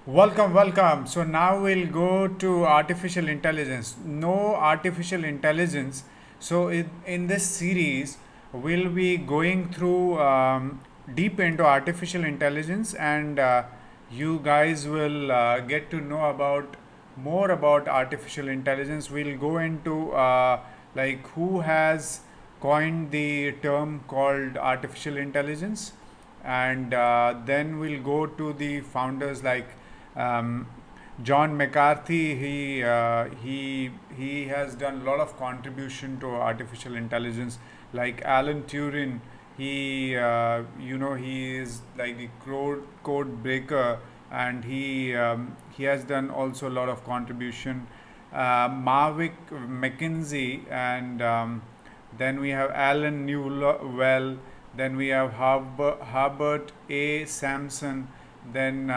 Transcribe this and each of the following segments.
Welcome, welcome. So now we'll go to artificial intelligence. No artificial intelligence. So in this series, we'll be going through deep into artificial intelligence, and you guys will get to know about more about artificial intelligence. We'll go into like who has coined the term called artificial intelligence, and then we'll go to the founders like um, John McCarthy. He has done a lot of contribution to artificial intelligence. Like Alan Turing, he is like the code breaker, and he has done also a lot of contribution. Marvick McKinsey, and then we have Alan Newell. Then we have Herbert A. Sampson. Then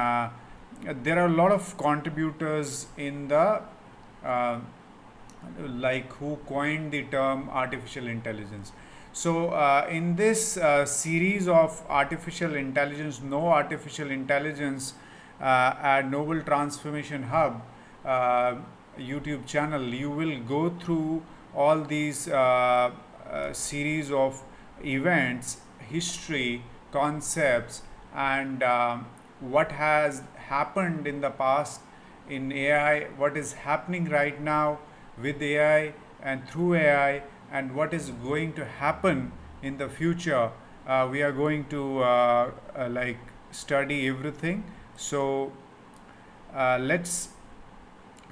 there are a lot of contributors in the uh, like who coined the term artificial intelligence. So in this series of artificial intelligence, no artificial intelligence at Noble Transformation Hub YouTube channel, you will go through all these series of events, history, concepts, and what has happened in the past in AI, what is happening right now with AI and through AI, and what is going to happen in the future. We are going to like study everything. So let's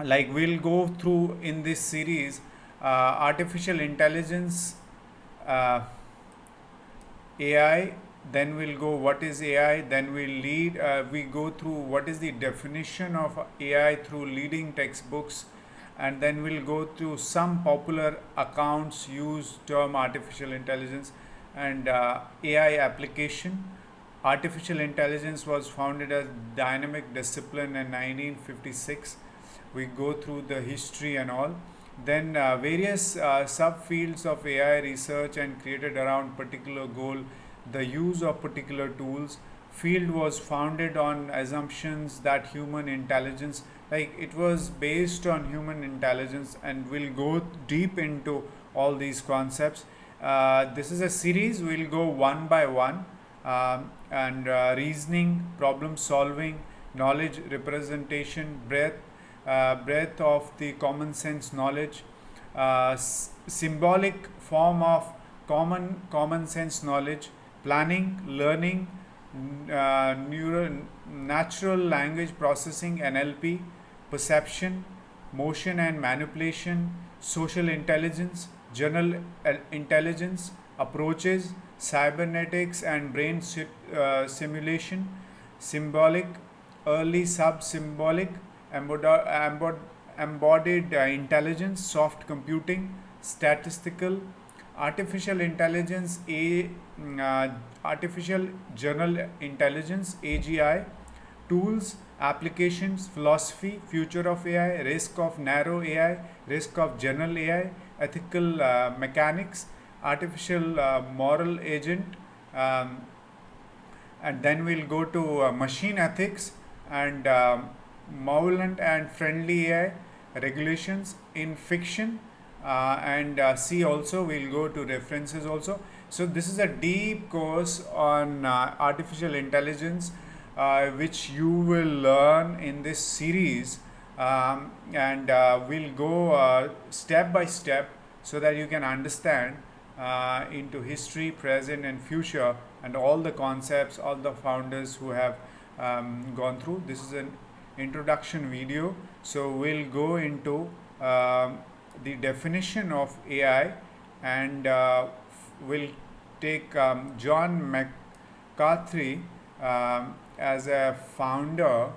like we'll go through in this series artificial intelligence, uh, AI, then we'll go what is AI, then we go through what is the definition of AI through leading textbooks, and then we'll go through some popular accounts use term artificial intelligence and AI application. Artificial intelligence was founded as dynamic discipline in 1956. We go through the history and all. Then various subfields of AI research and created around particular goal, the use of particular tools. Field was founded on assumptions that human intelligence, like it was based on human intelligence, and we'll go deep into all these concepts. This is a series, we'll go one by one, and reasoning, problem solving, knowledge representation, breadth of the common sense knowledge, symbolic form of common sense knowledge, planning, learning, natural language processing (NLP), perception, motion and manipulation, social intelligence, general intelligence, approaches, cybernetics and brain simulation, symbolic, early sub-symbolic, embodied intelligence, soft computing, statistical, artificial intelligence, artificial general intelligence (AGI), tools, applications, philosophy, future of AI, risk of narrow AI, risk of general AI, ethical mechanics, artificial moral agent, um, and then we'll go to machine ethics and malevolent and friendly AI regulations in fiction, and see also we'll go to references also. So this is a deep course on artificial intelligence, which you will learn in this series, and we'll go step by step so that you can understand into history, present, and future, and all the concepts, all the founders who have gone through. This is an introduction video, so we'll go into the definition of AI, and we'll take John McCarthy as a founder,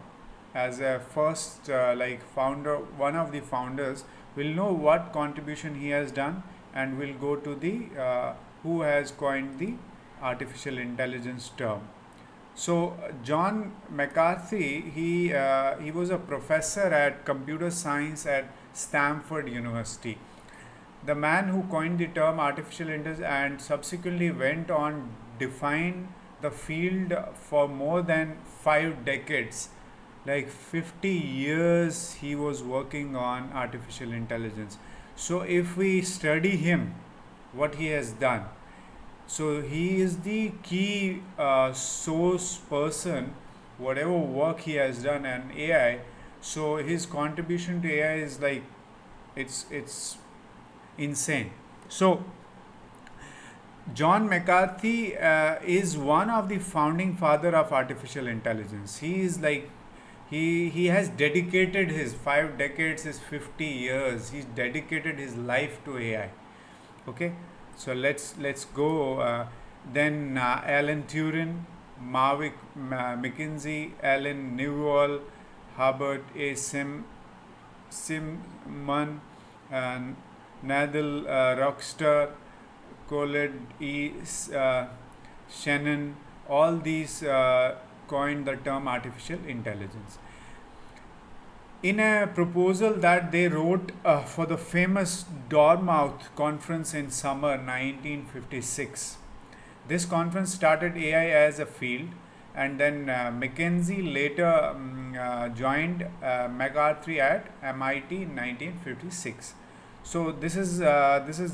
as a first like founder, one of the founders. We'll know what contribution he has done, and we'll go to the who has coined the artificial intelligence term. So John McCarthy, he was a professor at computer science at Stanford University. The man who coined the term artificial intelligence and subsequently went on define the field for more than 5 decades. like 50 years he was working on artificial intelligence. So if we study him, what he has done, so he is the key source person, whatever work he has done on AI. So his contribution to AI is like it's insane. So John McCarthy is one of the founding father of artificial intelligence. He is like he has dedicated his 5 decades, his 50 years. He's dedicated his life to AI. Okay, so let's go. Then Alan Turing, Mavic McKinsey, Alan Newell, Herbert A. Simon, and Nadal Rockstar, Khaled E. Shannon, all these coined the term artificial intelligence. In a proposal that they wrote for the famous Dartmouth conference in summer 1956, this conference started AI as a field, and then McKinsey later joined McCarthy at MIT in 1956. So this is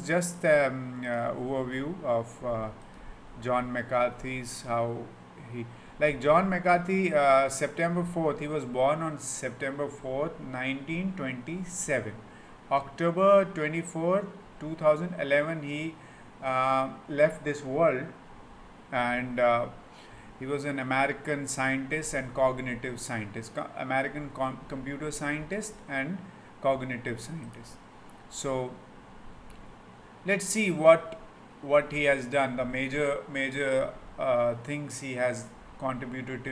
just overview of John McCarthy's how he like John McCarthy, September 4th. He was born on September 4th, 1927. October 24th, 2011, he left this world, and he was an American scientist and cognitive scientist, American computer scientist and cognitive scientist. So let's see what he has done, the major things he has contributed to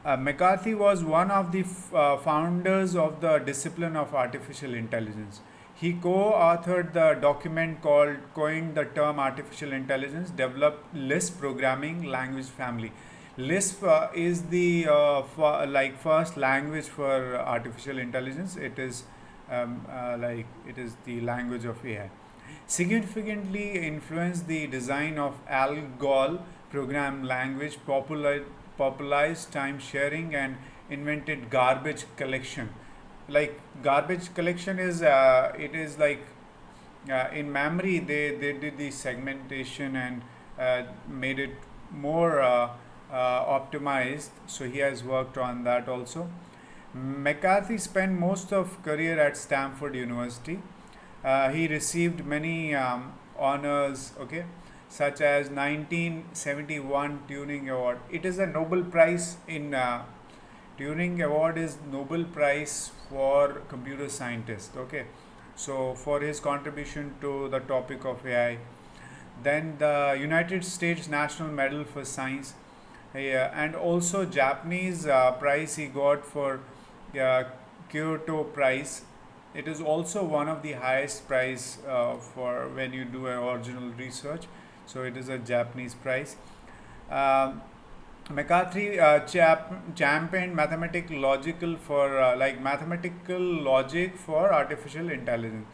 AI. McCarthy was one of the founders of the discipline of artificial intelligence. He co-authored the document called coined the term artificial intelligence, developed Lisp programming language family. Lisp is the first language for artificial intelligence. It is it is the language of AI. Significantly influenced the design of ALGOL program language, popularized time sharing, and invented garbage collection. Like garbage collection is it is like in memory they did the segmentation and made it more optimized. So he has worked on that also. McCarthy spent most of career at Stanford University. He received many honors, okay, such as 1971 Turing Award. It is a Nobel Prize in Turing Award is Nobel Prize for computer scientists. Okay, so for his contribution to the topic of AI. Then the United States National Medal for Science, and also Japanese prize he got for Kyoto Prize. It is also one of the highest prize for when you do an original research. So it is a Japanese prize. McCarthy championed mathematical logic for artificial intelligence.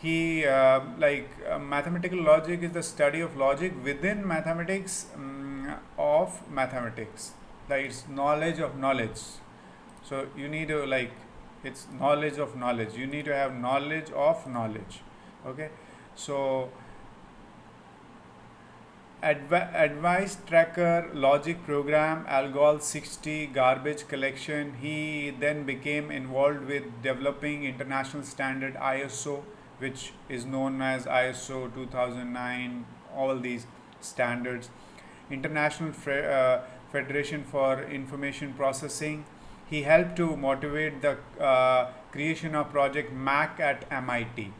He mathematical logic is the study of logic within mathematics, of mathematics. Like it's knowledge of knowledge. So you need to it's knowledge of knowledge. You need to have knowledge of knowledge. Okay, so advice tracker, logic program, ALGOL 60, garbage collection. He then became involved with developing international standard ISO, which is known as ISO 2009, all these standards. International Federation for Information Processing. He helped to motivate the creation of Project MAC at MIT.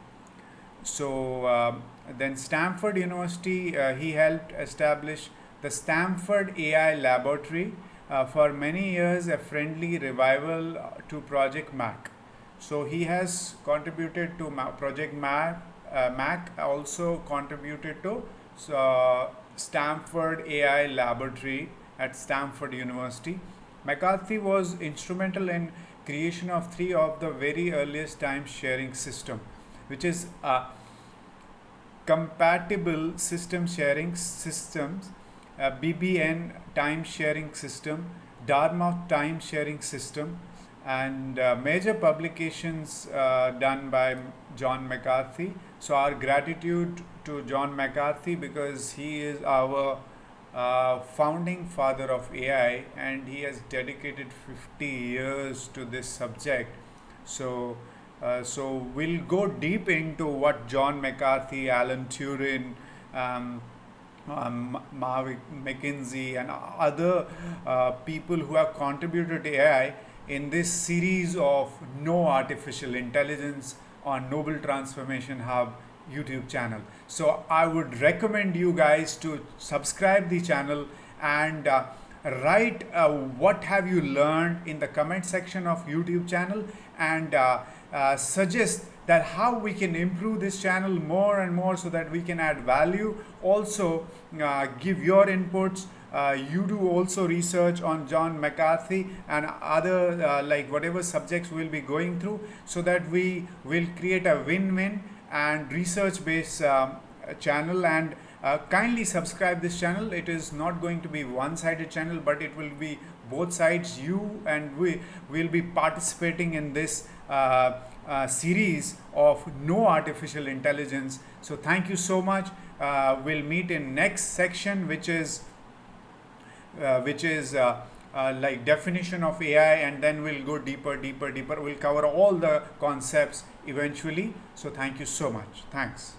So then Stanford University, he helped establish the Stanford AI Laboratory, for many years a friendly revival to Project MAC. So he has contributed to Project MAC. MAC also contributed to Stanford AI Laboratory at Stanford University. McCarthy was instrumental in creation of three of the very earliest time sharing system, which is compatible system sharing systems, BBN time sharing system, Dartmouth time sharing system, and major publications done by John McCarthy. So our gratitude to John McCarthy, because he is our founding father of AI, and he has dedicated 50 years to this subject. So we'll go deep into what John McCarthy, Alan Turing, um, Mark McKinsey, and other people who have contributed to AI in this series of No Artificial Intelligence on Noble Transformation Hub YouTube channel. So I would recommend you guys to subscribe the channel and write what have you learned in the comment section of YouTube channel, and suggest that how we can improve this channel more and more so that we can add value. Also give your inputs. You do also research on John McCarthy and other like whatever subjects we'll be going through, so that we will create a win-win and research based channel. And kindly subscribe this channel. It is not going to be one-sided channel, but it will be both sides. You and we will be participating in this series of No Artificial Intelligence. So thank you so much. We'll meet in next section, which is like definition of AI, and then we'll go deeper. We'll cover all the concepts eventually. So thank you so much. Thanks.